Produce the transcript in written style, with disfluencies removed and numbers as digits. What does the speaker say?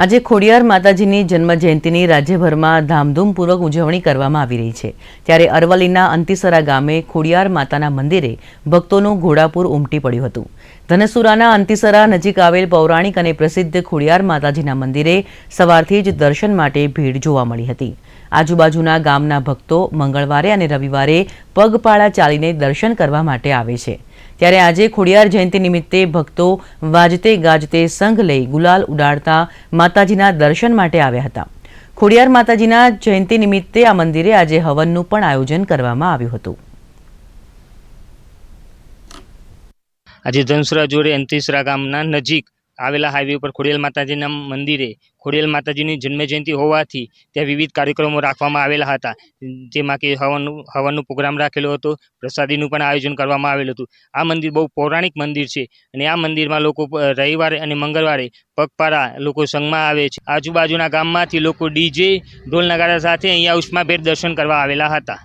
આજે ખોડિયાર માતાજીની જન્મજયંતિની રાજ્યભરમાં ધામધૂમપૂર્વક ઉજવણી કરવામાં આવી રહી છે। ત્યારે અરવલ્લીના અંતિસરા ગામે ખોડિયાર માતાના મંદિરે ભક્તોનું ઘોડાપૂર ઉમટી પડ્યું હતું। ધનસુરાના અંતિસરા નજીક આવેલ પૌરાણિક અને પ્રસિદ્ધ ખોડિયાર માતાજીના મંદિરે સવારથી જ દર્શન માટે ભીડ જોવા મળી હતી। આજુબાજુના ગામના ભક્તો મંગળવારે અને રવિવારે પગપાળા ચાલીને દર્શન કરવા માટે આવે છે। ત્યારે આજે ખોડિયાર જયંતિ નિમિત્તે ભક્તો વાજતે ગાજતે સંઘ લઈ ગુલાલ ઉડાડતા માતાજીના દર્શન માટે આવ્યા હતા। ખોડિયાર માતાજીના જયંતિ નિમિત્તે આ મંદિરે આજે હવનનું પણ આયોજન કરવામાં આવ્યું હતું। આજે ધનસુરા જોડે અંતિસરા ગામના નજીક આવેલા હાઈવે પર ખોડિયાર માતાજીના મંદિરે ખોડિયાર માતાજીની જન્મજયંતિ હોવાથી ત્યાં વિવિધ કાર્યક્રમો રાખવામાં આવેલા હતા, જેમાં કે હવનનો પ્રોગ્રામ રાખેલો હતો, પ્રસાદીનું પણ આયોજન કરવામાં આવેલું હતું। આ મંદિર બહુ પૌરાણિક મંદિર છે અને આ મંદિરમાં લોકો રવિવારે અને મંગળવારે પગપાળા લોકો સંઘમાં આવે છે। આજુબાજુના ગામમાંથી લોકો ડીજે ઢોલ નગારા સાથે અહીંયા ઉષ્માભેર દર્શન કરવા આવેલા હતા।